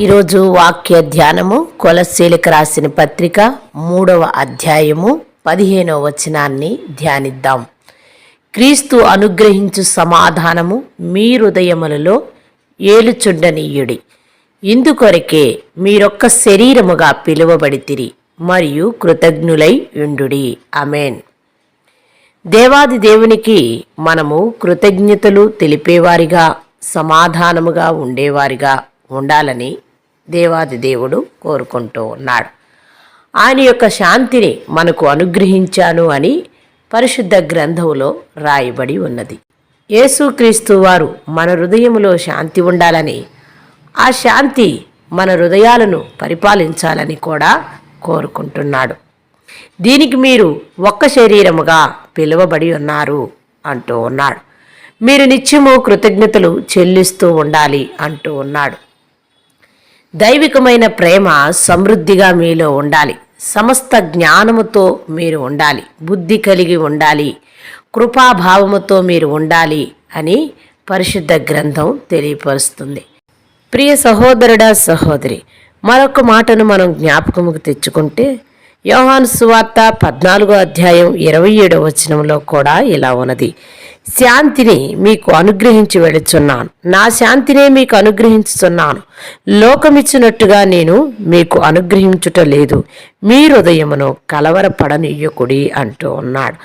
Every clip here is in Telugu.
ఈరోజు వాక్య ధ్యానము కొలస్సీలకు రాసిన పత్రిక 3వ అధ్యాయము 15వ వచనాన్ని ధ్యానిద్దాం. క్రీస్తు అనుగ్రహించు సమాధానము మీ హృదయములలో ఏలుచుండనీయుడి. ఇందుకొరకే మీరొక్క శరీరముగా పిలువబడితిరి మరియు కృతజ్ఞులై యుండుడి. ఆమేన్. దేవాది దేవునికి మనము కృతజ్ఞతలు తెలిపేవారిగా, సమాధానముగా ఉండేవారిగా ఉండాలని దేవాది దేవుడు కోరుకుంటూ ఉన్నాడు. ఆయన యొక్క శాంతిని మనకు అనుగ్రహించాను అని పరిశుద్ధ గ్రంథములో రాయబడి ఉన్నది. యేసుక్రీస్తు వారు మన హృదయములో శాంతి ఉండాలని, ఆ శాంతి మన హృదయాలను పరిపాలించాలని కూడా కోరుకుంటున్నాడు. దీనికి మీరు ఒక్క శరీరముగా పిలువబడి ఉన్నారు అంటూ ఉన్నాడు. మీరు నిత్యము కృతజ్ఞతలు చెల్లిస్తూ ఉండాలి అంటూ ఉన్నాడు. దైవికమైన ప్రేమ సమృద్ధిగా మీలో ఉండాలి. సమస్త జ్ఞానముతో మీరు ఉండాలి. బుద్ధి కలిగి ఉండాలి. కృపాభావముతో మీరు ఉండాలి అని పరిశుద్ధ గ్రంథం తెలియపరుస్తుంది. ప్రియ సహోదరుడా, సహోదరి, మరొక మాటను మనం జ్ఞాపకముకు తెచ్చుకుంటే యోహాను సువార్త 14వ అధ్యాయం 27వ వచనంలో కూడా ఇలా ఉన్నది. శాంతిని మీకు అనుగ్రహించి వెళుచున్నాను, నా శాంతినే మీకు అనుగ్రహించుచున్నాను. లోకమిచ్చినట్టుగా నేను మీకు అనుగ్రహించుట లేదు. మీ హృదయమును కలవరపడనీయకుడి అంటూ ఉన్నాడు.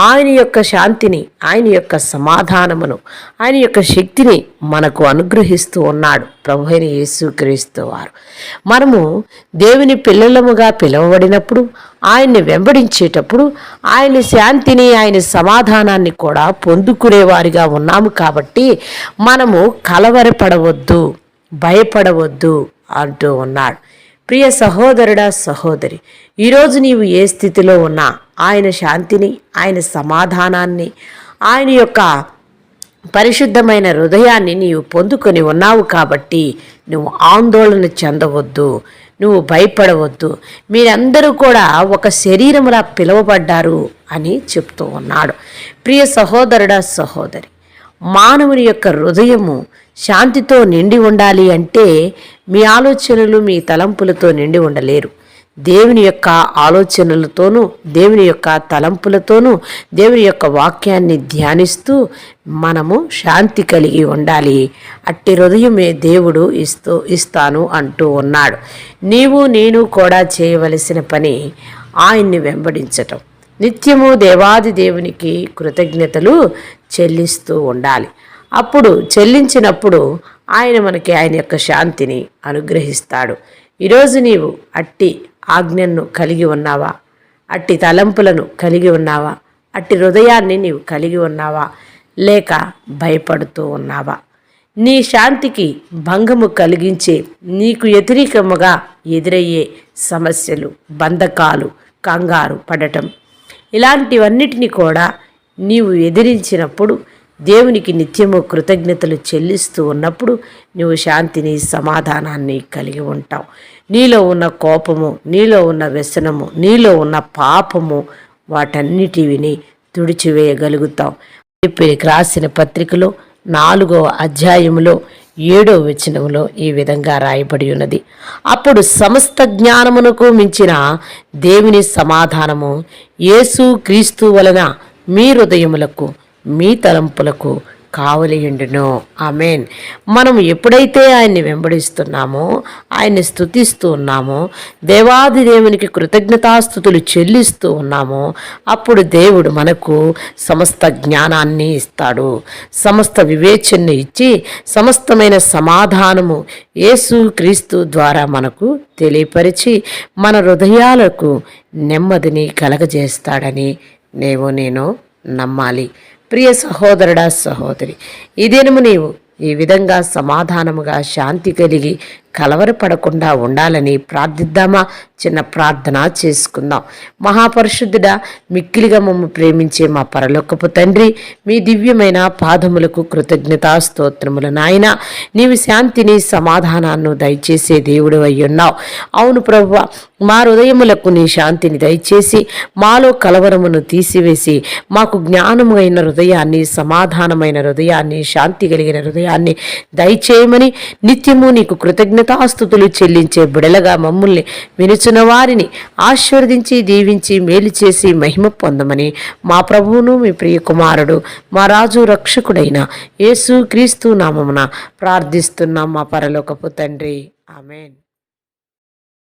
ఆయన యొక్క శాంతిని, ఆయన యొక్క సమాధానమును, ఆయన యొక్క శక్తిని మనకు అనుగ్రహిస్తూ ఉన్నాడు ప్రభు అయిన యేసుక్రీస్తు వారు. మనము దేవుని పిల్లలముగా పిలువబడినప్పుడు, ఆయన్ని వెంబడించేటప్పుడు ఆయన శాంతిని, ఆయన సమాధానాన్ని కూడా పొందుకునేవారిగా ఉన్నాము. కాబట్టి మనము కలవరపడవద్దు, భయపడవద్దు అంటూ ఉన్నాడు. ప్రియ సహోదరుడా, సహోదరి, ఈరోజు నీవు ఏ స్థితిలో ఉన్నా ఆయన శాంతిని, ఆయన సమాధానాన్ని, ఆయన యొక్క పరిశుద్ధమైన హృదయాన్ని నీవు పొందుకొని ఉన్నావు. కాబట్టి నువ్వు ఆందోళన చెందవద్దు, నువ్వు భయపడవద్దు. మీరందరూ కూడా ఒక శరీరములా పిలువబడ్డారు అని చెప్తూ ఉన్నాడు. ప్రియ సహోదరుడా, సహోదరి, మానవుని యొక్క హృదయము శాంతితో నిండి ఉండాలి అంటే మీ ఆలోచనలు, మీ తలంపులతో నిండి ఉండలేరు. దేవుని యొక్క ఆలోచనలతోనూ, దేవుని యొక్క తలంపులతోనూ, దేవుని యొక్క వాక్యాన్ని ధ్యానిస్తూ మనము శాంతి కలిగి ఉండాలి. అట్టి హృదయమే దేవుడు ఇస్తాను అంటూ ఉన్నాడు. నీవు నేను కూడా చేయవలసిన పని ఆయన్ని వెంబడించటం, నిత్యము దేవాది దేవునికి కృతజ్ఞతలు చెల్లిస్తూ ఉండాలి. అప్పుడు చెల్లించినప్పుడు ఆయన మనకి ఆయన యొక్క శాంతిని అనుగ్రహిస్తాడు. ఈరోజు నీవు అట్టి ఆజ్ఞను కలిగి ఉన్నావా? అట్టి తలంపులను కలిగి ఉన్నావా? అట్టి హృదయాన్ని నీవు కలిగి ఉన్నావా? లేక భయపడుతూ ఉన్నావా? నీ శాంతికి భంగము కలిగించే, నీకు వ్యతిరేకముగా ఎదురయ్యే సమస్యలు, బంధకాలు, కంగారు పడటం, ఇలాంటివన్నిటిని కూడా నీవు ఎదిరించినప్పుడు, దేవునికి నిత్యము కృతజ్ఞతలు చెల్లిస్తూ ఉన్నప్పుడు నువ్వు శాంతిని, సమాధానాన్ని కలిగి ఉంటావు. నీలో ఉన్న కోపము, నీలో ఉన్న వ్యసనము, నీలో ఉన్న పాపము, వాటన్నిటిని తుడిచివేయగలుగుతావు. ఫిలిప్పీయులకు రాసిన పత్రికలో 4వ అధ్యాయములో 7వ వచనములో ఈ విధంగా రాయబడి ఉన్నది. అప్పుడు సమస్త జ్ఞానమునకు మించిన దేవుని సమాధానము యేసు క్రీస్తు వలన మీ హృదయములకు, మీ తలంపులకు కావలియుండును. ఆమేన్. మనం ఎప్పుడైతే ఆయన్ని వెంబడిస్తున్నామో, ఆయన్ని స్తుతిస్తూ ఉన్నామో, దేవాది దేవునికి కృతజ్ఞతాస్తుతులు చెల్లిస్తూ ఉన్నామో, అప్పుడు దేవుడు మనకు సమస్త జ్ఞానాన్ని ఇస్తాడు. సమస్త వివేచనను ఇచ్చి సమస్తమైన సమాధానము యేసు క్రీస్తు ద్వారా మనకు తెలియపరిచి మన హృదయాలకు నెమ్మదిని కలగజేస్తాడని నేను నమ్మాలి. ప్రియ సహోదరుడా, సహోదరి, ఈ దినము నీవు ఈ విధంగా సమాధానముగా శాంతి కలిగి కలవరపడకుండా ఉండాలని ప్రార్థిద్దామా? చిన్న ప్రార్థన చేసుకుందాం. మహాపరిశుద్ధుడా, మిక్కిలిగా మమ్ము ప్రేమించే మా పరలోకపు తండ్రి, మీ దివ్యమైన పాదములకు కృతజ్ఞతా స్తోత్రములు. నాయన, నీవు శాంతిని, సమాధానాన్ని దయచేసే దేవుడు అయ్యున్నావు. అవును ప్రభువా, మా హృదయములకు నీ శాంతిని దయచేసి మాలో కలవరమును తీసివేసి మాకు జ్ఞానమైన హృదయాన్ని, సమాధానమైన హృదయాన్ని, శాంతి కలిగిన హృదయాన్ని దయచేయమని నిత్యము నీకు కృతజ్ఞత కృతజ్ఞతాస్తుతులు చెల్లించే బిడలగా మమ్ముల్ని వినుచున్న వారిని ఆశీర్వదించి దీవించి మేలు చేసి మహిమ పొందమని మా ప్రభువును మీ ప్రియ కుమారుడు మా రాజు రక్షకుడైన యేసు క్రీస్తు నామమున ప్రార్థిస్తున్నాం మా పరలోకపు తండ్రి. ఆమేన్.